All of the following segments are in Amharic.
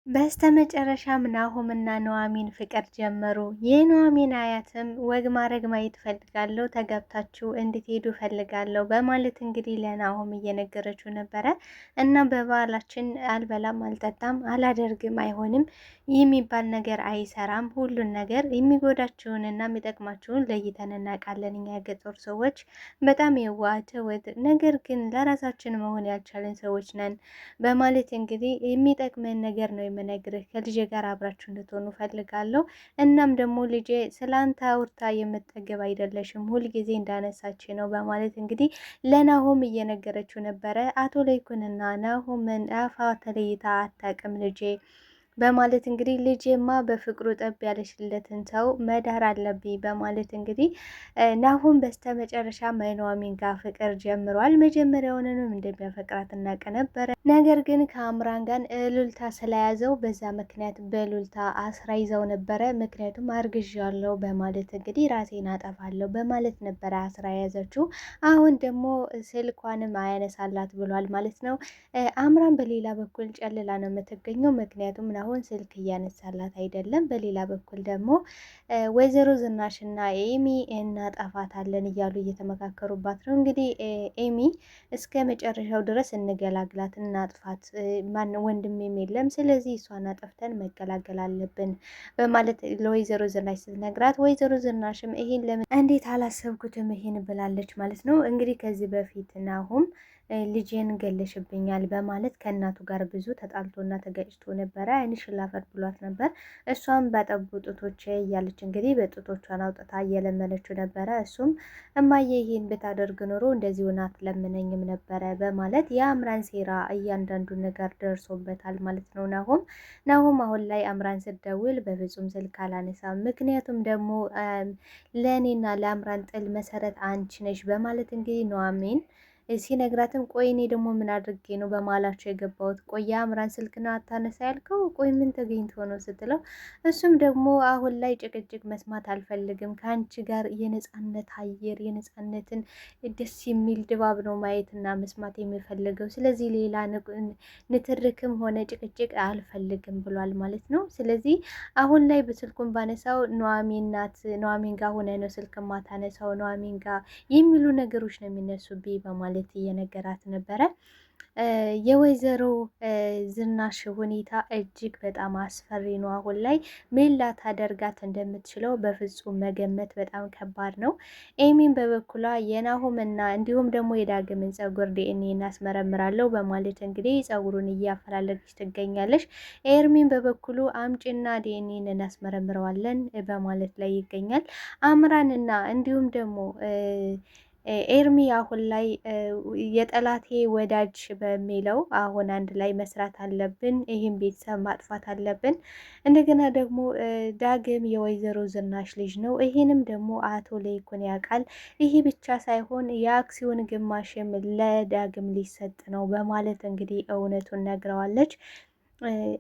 በስተመጨረሻም ናሆምና ኑሐሚን ፍቅር ጀመሩ። የኑሐሚን አያትም ወግ ማድረግ ማየት ፈልጋለሁ፣ ተጋብታችሁ እንድትሄዱ ፈልጋለሁ በማለት እንግዲህ ለናሆም እየነገረችው ነበረ። እና በባህላችን አልበላም፣ አልጠጣም፣ አላደርግም፣ አይሆንም የሚባል ነገር አይሰራም። ሁሉን ነገር የሚጎዳችሁንና የሚጠቅማችሁን ለይተን እናውቃለን። እኛ የገጠር ሰዎች በጣም የዋህ ነገር ግን ለራሳችን መሆን ያልቻለን ሰዎች ነን በማለት እንግዲህ የሚጠቅመን ነገር ነው የምነግርህ። ከልጄ ጋር አብራችሁ እንድትሆኑ ፈልጋለሁ። እናም ደግሞ ልጄ ስላንተ አውርታ የምትጠገብ አይደለሽም፣ ሁልጊዜ እንዳነሳች ነው በማለት እንግዲህ ለናሆም እየነገረችው ነበረ። አቶ ለይኩንና ናሆምን አፋ ተለይታ አታውቅም ልጄ በማለት እንግዲህ ልጄማ በፍቅሩ ጠብ ያለሽለትን ሰው መዳር አለብኝ በማለት እንግዲህ ናሆም በስተመጨረሻ ኑሐሚን ጋር ፍቅር ጀምሯል። መጀመሪያውንንም እንደሚያፈቅራት እናውቅ ነበረ። ነገር ግን ከአምራን ጋር ሉልታ ስለያዘው በዛ ምክንያት በሉልታ አስራ ይዘው ነበረ። ምክንያቱም አርግዣለሁ በማለት እንግዲህ ራሴን አጠፋለሁ በማለት ነበረ አስራ የያዘችው። አሁን ደግሞ ስልኳንም አያነሳላት ብሏል ማለት ነው። አምራን በሌላ በኩል ጨልላ ነው የምትገኘው። ምክንያቱም አሁን ስልክ እያነሳላት አይደለም። በሌላ በኩል ደግሞ ወይዘሮ ዝናሽና ኤሚ እናጠፋታለን እያሉ እየተመካከሩባት ነው። እንግዲህ ኤሚ እስከ መጨረሻው ድረስ እንገላግላት፣ እናጥፋት፣ ማን ወንድሜም የለም፣ ስለዚህ እሷን አጠፍተን መገላገል አለብን በማለት ለወይዘሮ ዝናሽ ስትነግራት፣ ወይዘሮ ዝናሽም ይሄን ለምን እንዴት አላሰብኩትም ይሄን ብላለች ማለት ነው። እንግዲህ ከዚህ በፊት ናሆም ልጄን ገለሽብኛል በማለት ከእናቱ ጋር ብዙ ተጣልቶና ተገጭቶ ነበረ። ዓይንሽን ላፈር ብሏት ነበር። እሷም በጠቡ ጡቶቼ እያለች እንግዲህ በጡቶቿን አውጥታ እየለመነችው ነበረ። እሱም እማዬ ይሄን ብታደርግ ኖሮ እንደዚህ ሆና አትለምነኝም ነበረ በማለት የአምራን ሴራ እያንዳንዱ ነገር ደርሶበታል ማለት ነው። ናሆም አሁን ላይ አምራን ስትደውል በፍጹም ስልክ አላነሳም። ምክንያቱም ደግሞ ለእኔና ለአምራን ጥል መሰረት አንቺ ነሽ በማለት እንግዲህ ኑሐሚን ሲነግራትም ቆይ እኔ ደግሞ ምን አድርጌ ነው በማላቸው የገባሁት? ቆይ የአምራን ስልክና አታነሳ ያልከው ቆይ ምን ተገኝቶ ነው ስትለው፣ እሱም ደግሞ አሁን ላይ ጭቅጭቅ መስማት አልፈልግም፣ ከአንቺ ጋር የነጻነት አየር የነጻነትን ደስ የሚል ድባብ ነው ማየትና መስማት የሚፈልገው። ስለዚህ ሌላ ንትርክም ሆነ ጭቅጭቅ አልፈልግም ብሏል ማለት ነው። ስለዚህ አሁን ላይ በስልኩን ባነሳው ኑሐሚን ጋር ሆነ ነው ስልክ ማታነሳው ኑሐሚን ጋር የሚሉ ነገሮች ነው የሚነሱብኝ በማለት እየነገራት ነበረ። የወይዘሮ ዝናሽ ሁኔታ እጅግ በጣም አስፈሪ ነው። አሁን ላይ ምን ላታደርጋት እንደምትችለው በፍጹም መገመት በጣም ከባድ ነው። ኤሚን በበኩሏ የናሆምና እንዲሁም ደግሞ የዳግምን ጸጉር ዲኤንኤ እናስመረምራለሁ በማለት እንግዲህ ጸጉሩን እያፈላለገች ትገኛለች። ኤርሚን በበኩሉ አምጪና ዲኤንኤን እናስመረምረዋለን በማለት ላይ ይገኛል። አምራንና እንዲሁም ደግሞ ኤርሚ አሁን ላይ የጠላቴ ወዳጅ በሚለው አሁን አንድ ላይ መስራት አለብን፣ ይህም ቤተሰብ ማጥፋት አለብን። እንደገና ደግሞ ዳግም የወይዘሮ ዝናሽ ልጅ ነው። ይህንም ደግሞ አቶ ለይኩን ያውቃል። ይህ ብቻ ሳይሆን የአክሲዮን ግማሽም ለዳግም ሊሰጥ ነው በማለት እንግዲህ እውነቱን ነግረዋለች።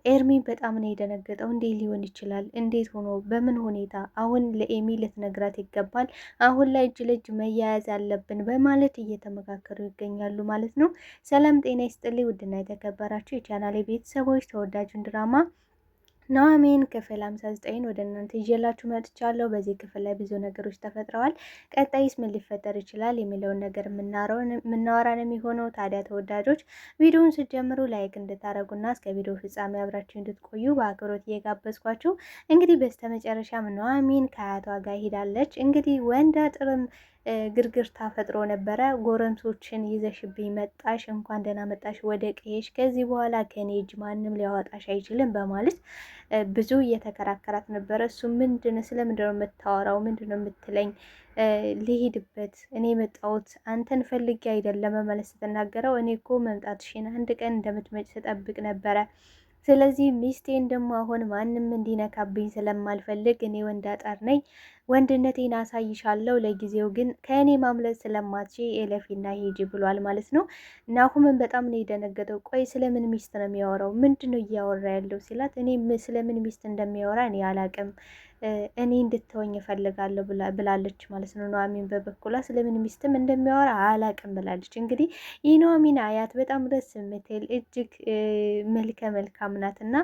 ኤርሚ በጣም ነው የደነገጠው። እንዴት ሊሆን ይችላል? እንዴት ሆኖ በምን ሁኔታ? አሁን ለኤሚ ልትነግራት ይገባል። አሁን ላይ እጅ ለእጅ መያያዝ አለብን በማለት እየተመካከሩ ይገኛሉ ማለት ነው። ሰላም ጤና ይስጥልኝ ውድና የተከበራችሁ የቻናሌ ቤተሰቦች ተወዳጁን ድራማ ኑሐሚን ክፍል 59 ወደ እናንተ ይዤላችሁ መጥቻለሁ። በዚህ ክፍል ላይ ብዙ ነገሮች ተፈጥረዋል። ቀጣይስ ምን ሊፈጠር ይችላል የሚለውን ነገር የምናወራ ነው የሚሆነው። ታዲያ ተወዳጆች ቪዲዮውን ስትጀምሩ ላይክ እንድታረጉና እስከ ቪዲዮ ፍጻሜ አብራችሁ እንድትቆዩ በአክብሮት እየጋበዝኳችሁ እንግዲህ በስተመጨረሻም ኑሐሚን ከአያቷ ጋር ሄዳለች። እንግዲህ ወንድ አጥርም ግርግርታ ፈጥሮ ነበረ። ጎረምሶችን ይዘሽብኝ መጣሽ፣ እንኳን ደህና መጣሽ ወደ ቀየሽ፣ ከዚህ በኋላ ከኔ እጅ ማንም ሊያወጣሽ አይችልም በማለት ብዙ እየተከራከራት ነበረ። እሱ ስለምንድነው የምታወራው? ምንድነው የምትለኝ? ልሂድበት፣ እኔ መጣሁት አንተን ፈልጌ አይደለም በማለት ስትናገረው፣ እኔ እኮ መምጣትሽን አንድ ቀን እንደምትመጭ ስጠብቅ ነበረ። ስለዚህ ሚስቴን ደግሞ አሁን ማንም እንዲነካብኝ ስለማልፈልግ እኔ ወንድ አጣር ነኝ ወንድነቴን አሳይሻለሁ፣ ለጊዜው ግን ከእኔ ማምለጥ ስለማትችይ ኤለፊና ሂጂ ብሏል ማለት ነው። ናሁምን በጣም ነው የደነገጠው። ቆይ ስለምን ሚስት ነው የሚያወራው? ምንድን ነው እያወራ ያለው ሲላት፣ እኔ ስለምን ሚስት እንደሚያወራ እኔ አላቅም፣ እኔ እንድትወኝ እፈልጋለሁ ብላለች ማለት ነው። ኑሐሚን በበኩሏ ስለምን ሚስትም እንደሚያወራ አላቅም ብላለች። እንግዲህ የኑሐሚን አያት በጣም ደስ የምትል እጅግ መልከ መልካም ናት እና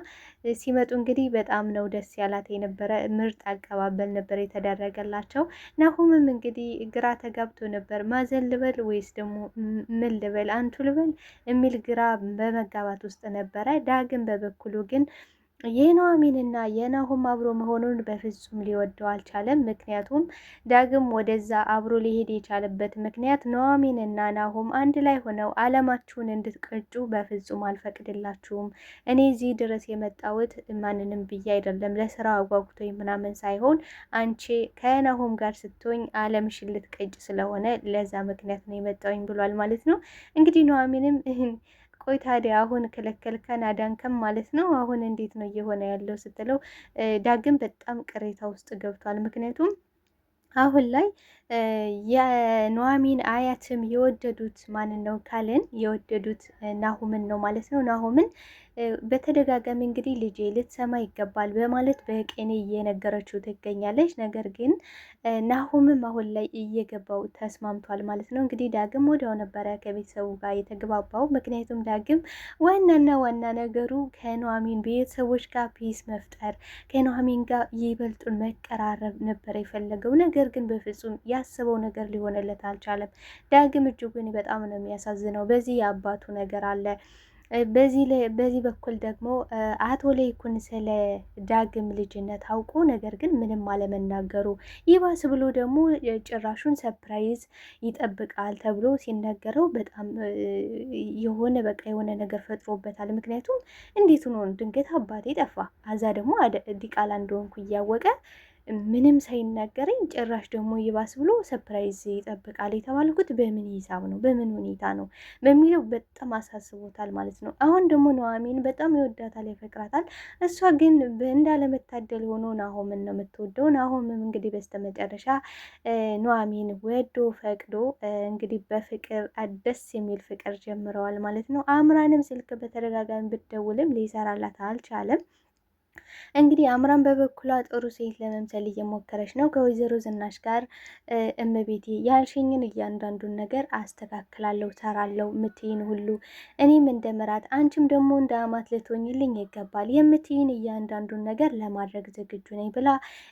ሲመጡ እንግዲህ በጣም ነው ደስ ያላት የነበረ ምርጥ አቀባበል ነበር የተደረገላቸው። ናሁምም እንግዲህ ግራ ተጋብቶ ነበር። ማዘን ልበል ወይስ ደግሞ ምን ልበል አንቱ ልበል የሚል ግራ በመጋባት ውስጥ ነበረ። ዳግም በበኩሉ ግን የኑሐሚንና የናሁም አብሮ መሆኑን በፍጹም ሊወደው አልቻለም። ምክንያቱም ዳግም ወደዛ አብሮ ሊሄድ የቻለበት ምክንያት ኑሐሚንና ናሁም አንድ ላይ ሆነው አለማችሁን እንድትቀጩ በፍጹም አልፈቅድላችሁም። እኔ እዚህ ድረስ የመጣሁት ማንንም ብዬ አይደለም፣ ለስራ አጓጉቶኝ ምናምን ሳይሆን አንቺ ከናሁም ጋር ስትሆኝ አለምሽን ልትቀጭ ስለሆነ ለዛ ምክንያት ነው የመጣሁኝ ብሏል ማለት ነው። እንግዲህ ኑሐሚንም ቆይ ታዲያ አሁን ከለከልከን አዳንከም ማለት ነው? አሁን እንዴት ነው እየሆነ ያለው ስትለው ዳግም በጣም ቅሬታ ውስጥ ገብቷል። ምክንያቱም አሁን ላይ የኑሐሚን አያትም የወደዱት ማንን ነው ካልን የወደዱት ናሁምን ነው ማለት ነው። ናሁምን በተደጋጋሚ እንግዲህ ልጄ ልትሰማ ይገባል በማለት በቅኔ እየነገረችው ትገኛለች። ነገር ግን ናሁምም አሁን ላይ እየገባው ተስማምቷል ማለት ነው። እንግዲህ ዳግም ወዲያው ነበረ ከቤተሰቡ ጋር የተግባባው። ምክንያቱም ዳግም ዋናና ዋና ነገሩ ከኑሐሚን ቤተሰቦች ጋር ፒስ መፍጠር፣ ከኑሐሚን ጋር ይበልጡን መቀራረብ ነበር የፈለገው። ነገር ግን በፍጹም ያስበው ነገር ሊሆንለት አልቻለም። ዳግም እጅጉን በጣም ነው የሚያሳዝነው። በዚህ የአባቱ ነገር አለ። በዚህ በኩል ደግሞ አቶ ለይኩን ስለ ዳግም ልጅነት አውቆ ነገር ግን ምንም አለመናገሩ፣ ይባስ ብሎ ደግሞ ጭራሹን ሰፕራይዝ ይጠብቃል ተብሎ ሲነገረው በጣም የሆነ ነገር ፈጥሮበታል። ምክንያቱም እንዴት ሆኖ ድንገት አባቴ ጠፋ፣ አዛ ደግሞ ዲቃላ እንደሆንኩ እያወቀ ምንም ሳይናገረኝ ጭራሽ ደግሞ ይባስ ብሎ ሰፕራይዝ ይጠብቃል የተባልኩት በምን ሂሳብ ነው? በምን ሁኔታ ነው በሚለው በጣም አሳስቦታል ማለት ነው። አሁን ደግሞ ኑሐሚን በጣም ይወዳታል፣ ያፈቅራታል። እሷ ግን እንዳለመታደል ሆኖ ናሆምን ነው የምትወደው። ናሆምም እንግዲህ በስተመጨረሻ ኑሐሚን ወዶ ፈቅዶ እንግዲህ በፍቅር ደስ የሚል ፍቅር ጀምረዋል ማለት ነው። አምራንም ስልክ በተደጋጋሚ ብትደውልም ሊሰራላት አልቻለም። እንግዲህ አምራን በበኩሏ ጥሩ ሴት ለመምሰል እየሞከረች ነው። ከወይዘሮ ዝናሽ ጋር እመቤቴ ያልሽኝን እያንዳንዱን ነገር አስተካክላለሁ፣ ሰራለሁ፣ ምትይን ሁሉ እኔም እንደ ምራት አንቺም ደግሞ እንደ አማት ልትሆኝልኝ ይገባል፣ የምትይን እያንዳንዱን ነገር ለማድረግ ዝግጁ ነኝ ብላ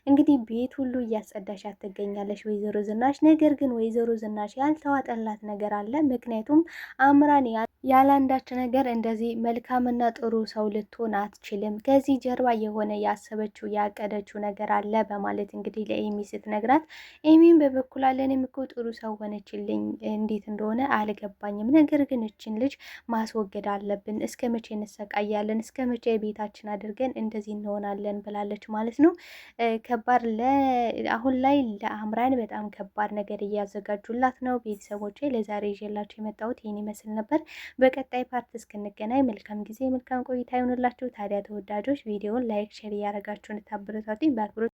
እንግዲህ ቤት ሁሉ እያጸዳሻት ትገኛለች ወይዘሮ ዝናሽ። ነገር ግን ወይዘሮ ዝናሽ ያልተዋጠላት ነገር አለ። ምክንያቱም አምራን ያላንዳች ነገር እንደዚህ መልካምና ጥሩ ሰው ልትሆን አትችልም። ከዚህ ጀርባ የሆነ ያሰበችው ያቀደችው ነገር አለ በማለት እንግዲህ ለኤሚ ስትነግራት፣ ኤሚን በበኩል እኔም እኮ ጥሩ ሰው ሆነችልኝ፣ እንዴት እንደሆነ አልገባኝም። ነገር ግን እችን ልጅ ማስወገድ አለብን። እስከ መቼ እንሰቃያለን? እስከ መቼ ቤታችን አድርገን እንደዚህ እንሆናለን? ብላለች ማለት ነው። ከባድ አሁን ላይ ለአምራን በጣም ከባድ ነገር እያዘጋጁላት ነው። ቤተሰቦቼ ለዛሬ ይዤላችሁ የመጣሁት ይህን ይመስል ነበር። በቀጣይ ፓርት እስክንገናኝ መልካም ጊዜ፣ መልካም ቆይታ ይሆንላችሁ። ታዲያ ተወዳጆች ቪዲዮውን ላይክ፣ ሼር እያደረጋችሁ እንድታበረታቱኝ በአክብሮት